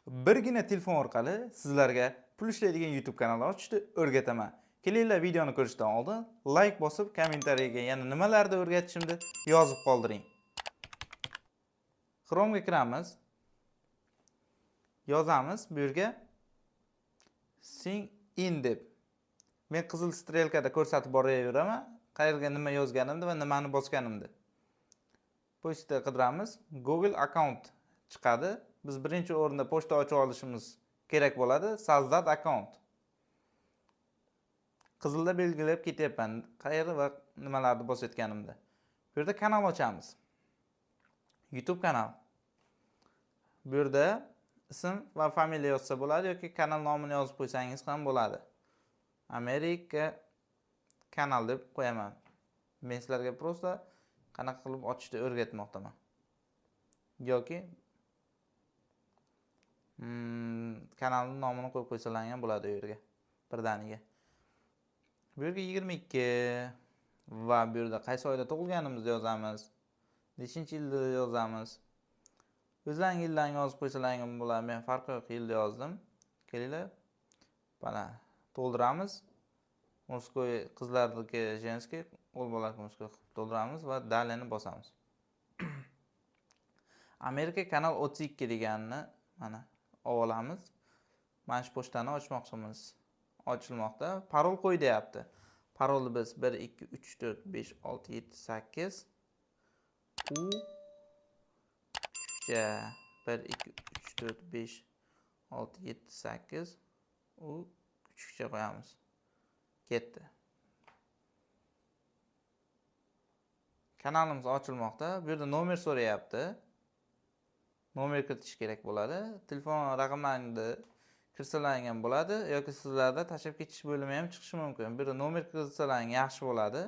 Birgina telefon orqali sizlarga pul ishlaydigan YouTube kanalini ochishni o'rgataman. Kelinglar, videoni ko'rishdan oldin like bosib, kommentariyaga yana nimalarni o'rgatishimni yozib qoldiring. Chrome'ga kiramiz. Yozamiz bu yerga sign in deb. Men qizil strelkada ko'rsatib boraveraman, qayerga nima yozganimni va nimani bosganimni. Pochta qidiramiz. Google account chiqadi. Biz birinchi o'rinda pochta ochib olishimiz kerak bo'ladi. Sazdat account. Qizilda belgilab ketyapman, qayerda va nimalarni bosayotganimda. Bu yerda kanal ochamiz. YouTube kanal. Bu yerda ism va familiya yozsa bo'ladi yoki kanal nomini yozib qo'ysangiz ham bo'ladi. Amerika kanal deb qo'yaman. Men sizlarga prosta qanaqa qilib ochishni o'rgatmoqdaman. Yoki kanalning nomini qo'yib qo'ysalar ham bo'ladi u yerga. Birdaniga. Bu yerga 22 va bu yerda qaysi oyda tug'ilganimizni yozamiz. Nechinchi yilda yozamiz. O'zlaringiz yillarni yozib qo'ysalar ham bo'ladi. Men farqi yo'q yilda yozdim. Kelinglar. Mana to'ldiramiz. Murskoy qizlarniki jenskiy, o'g'il bolalar murskoy to'ldiramiz va dalini bosamiz. Amerika kanal 32 deganini mana olamiz. Mana shu pochtani ochmoqchimiz. Ochilmoqda. Parol qo'y deyapti. Parolni biz 1 2 3 4 5 6 7 8 u 1 2 3 4 5 6 7 8 u küçükçe qo'yamiz. Ketdi. Kanalimiz ochilmoqda. Bu yerda nomer so'rayapti. Nomer kiritish kerak bo'ladi. Telefon raqamlaringizni kirsalaring ham bo'ladi yoki sizlarda tashlab ketish bo'limi ham chiqishi mumkin. Bu yerda nomer kirsalaring yaxshi bo'ladi.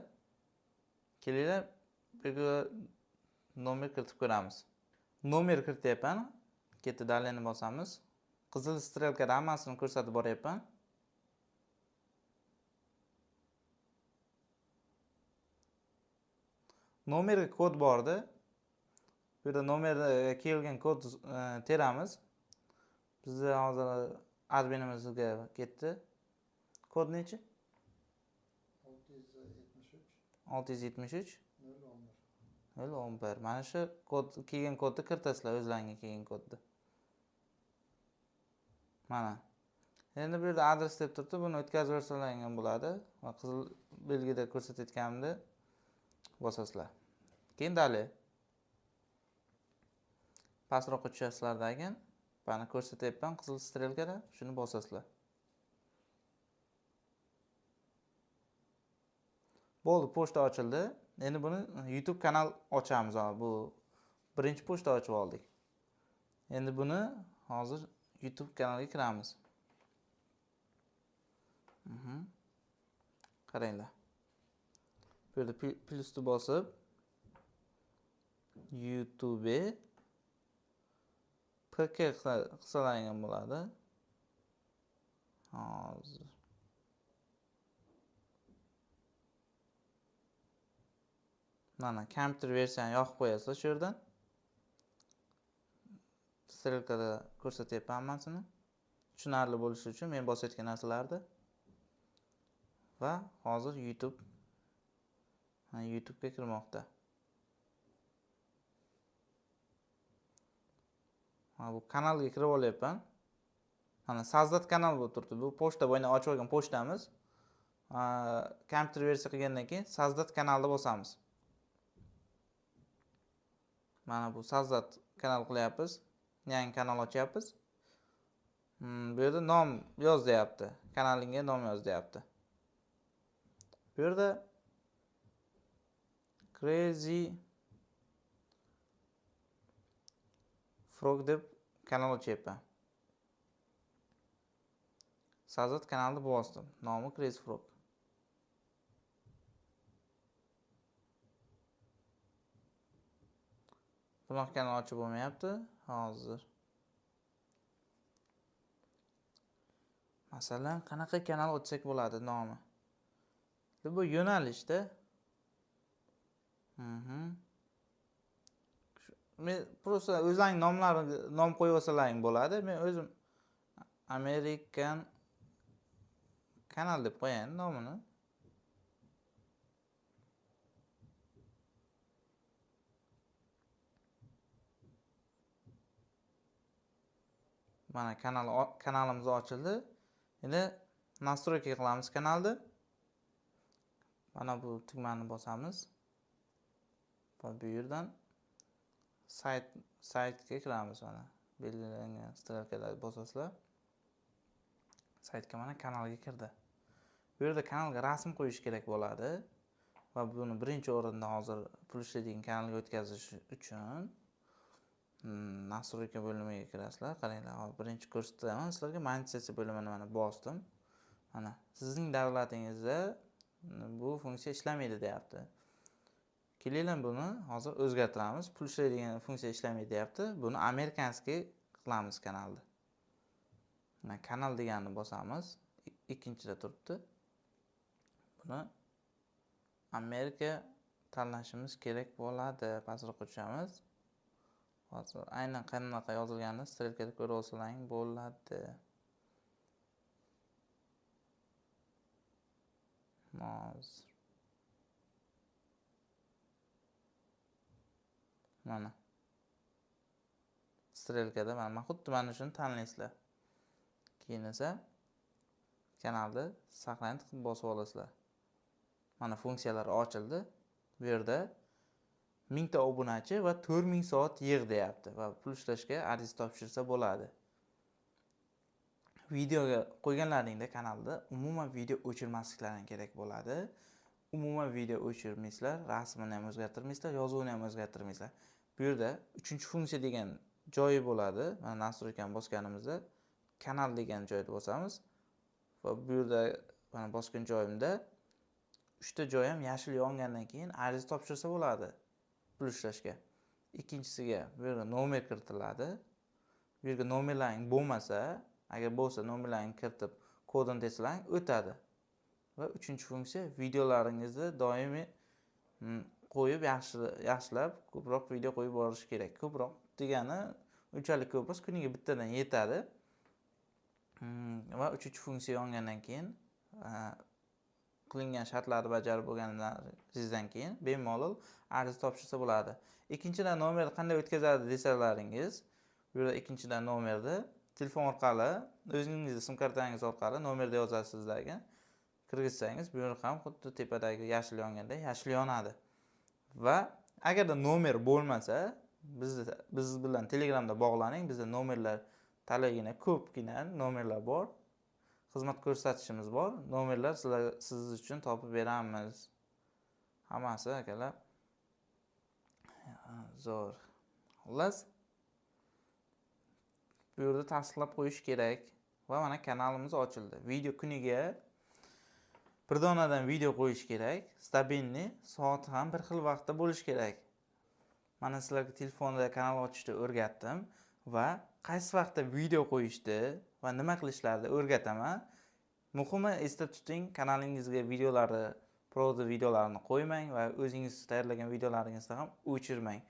Kelinglar, bu yerga nomer kiritib ko'ramiz. Nomer kirityapman. Ketdi, dalini bosamiz. Qizil strelkada hammasini ko'rsatib boryapman. Nomerga kod bordi. Bu yerda nomerga kelgan kod teramiz. Bizda hozir adminimizga ketdi. Kod nechi? 673 011. Mana shu kod kelgan kodni kiritasizlar, o'zlaringizga kelgan kodni. Mana. Endi bu yerda adres deb turibdi, buni o'tkazib yuborsalaring ham bo'ladi va qizil belgida ko'rsatayotganimda bosasizlar. Keyin dali. Pastroqqa tushasizlardan bani ko'rsatyapman qizil strelkada, shuni bosasizlar. Bo'ldi, pochta ochildi. Endi buni YouTube kanal ochamiz. Bu birinchi pochta ochib oldik. Endi buni hozir YouTube kanaliga kiramiz. Qaranglar. Bu yerda plusni bosib YouTube PK qilsalaring ham bo'ladi. Hozir mana kompyuter versiyani yoqib qo'yasizlar shu yerdan. Strelkada ko'rsatyapman hammasini. Tushunarli bo'lishi uchun men bosayotgan narsalarni. Va hozir YouTube'ga kirmoqda. Bu kanalga kirib olyapman. Mana Sazdat kanal bo'lib turibdi. Bu pochta bo'yicha ochib olgan pochtamiz. Kompyuter versiya qilgandan keyin Sazdat kanalni bosamiz. Mana bu Sazdat kanal qilyapmiz. Yangi kanal ochyapmiz. Bu yerda nom yoz deyapti. Kanalingga nom yoz deyapti. Bu yerda Crazy Frog deb kanal ochyapman. Sazdat kanalni bosdim. Nomi Crazy Frog. Bunaqa kanal ochib bo'lmayapti hozir. Masalan, qanaqa kanal ochsak bo'ladi nomi? Bu yo'nalishda Men просто o'zlaring nom qo'yib olsalaring bo'ladi. Men o'zim American kanal deb qo'yayin nomini. Mana kanalimiz ochildi. Endi настройка qilamiz kanalni. Mana bu tugmani bosamiz. Va bu yerdan saytga kiramiz mana. Belgilangan strelkalarni bosasizlar. Saytga mana kanalga kirdi. Bu yerda kanalga rasm qo'yish kerak bo'ladi va buni birinchi o'rinda hozir pul ishlaydigan kanalga o'tkazish uchun настройка bo'limiga kirasizlar. Qaranglar, hozir birinchi ko'rsataman sizlarga monetizatsiya bo'limini mana bosdim. Mana sizning davlatingizda bu funksiya ishlamaydi deyapti. Kelinglar buni hozir o'zgartiramiz. Pul ishlaydigan funksiya ishlamaydi deyapti. Buni amerikanskiy qilamiz kanalni. Mana kanal deganni bosamiz. Ikkinchida turibdi. Buni Amerika tanlashimiz kerak bo'ladi. Pastroqqa tushamiz. Hozir aynan qanaqa yozilganini strelkada ko'rib olsalaring bo'ladi. Mana strelkada mana xuddi mana shuni tanlaysizlar. Keyin esa kanalni saqlanib qilib bosib olasizlar. Mana funksiyalar ochildi. Bu yerda 1000 ta obunachi va 4000 soat yigʼ deyapti va pul ishlashga ariza topshirsa bo'ladi. Videoga qo'yganlaringda kanalda umuman video o'chirmasliklaring kerak bo'ladi. Umuman video o'chirmaysizlar, rasmini ham o'zgartirmaysizlar, yozuvini ham o'zgartirmaysizlar. Bu yerda 3-funksiya degan joyi bo'ladi. Mana настройкani bosganimizda kanal degan joyni bosamiz va bu yerda mana bosgan joyimda 3 ta joy ham yashil yongandan keyin ariza topshirsa bo'ladi pul ishlashga. Ikkinchisiga bu yerga nomer kiritiladi. Bu yerga nomerlaring bo'lmasa, agar bo'lsa nomerlaringni kiritib kodini teksalaring o'tadi. Va 3-funksiya videolaringizni doimiy qo'yib yaxshilab ko'proq video qo'yib borish kerak. Ko'proq degani unchalik ko'p emas, kuniga bittadan yetadi. Va 3-funksiya yongandan keyin qilingan shartlarni bajarib bo'lganingizdan keyin bemalol ariza topshirsa bo'ladi. Ikkinchidan nomerni qanday o'tkazadi desalaringiz, bu yerda ikkinchidan nomerni telefon orqali, o'zingizning sim kartangiz orqali nomerda yozasiz sizlarga. Kirgizsangiz, bu yer ham xuddi tepadagi yashil yonganda yashil yonadi. Va agarda nomer bo'lmasa, biz bilan Telegramda bog'laning. Bizda nomerlar talaygina ko'pgina nomerlar bor. Xizmat ko'rsatishimiz bor. Nomerlar siz uchun topib beramiz. Hammasi akalar zo'r. Xullas, bu yerda tasdiqlab qo'yish kerak va mana kanalimiz ochildi. Video kuniga bir donadan video qo'yish kerak. Stabilni soati ham bir xil vaqtda bo'lish kerak. Mana sizlarga telefonda kanal ochishni o'rgatdim va qaysi vaqtda video qo'yishni va nima qilishlarni o'rgataman. Muhimi esda tuting, kanalingizga videolarni qo'ymang va o'zingiz tayyorlagan videolaringizni ham o'chirmang.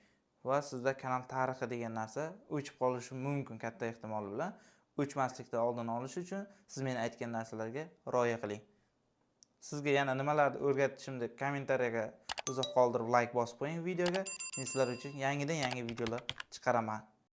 Va sizda kanal tarixi degan narsa o'chib qolishi mumkin katta ehtimol bilan. O'chmaslikdan oldini olish uchun siz men aytgan narsalarga rioya qiling. Sizga yana nimalarni o'rgatishimni kommentariyaga izoh qoldirib, like bosib qo'ying videoga. Men sizlar uchun yangidan yangi videolar chiqaraman.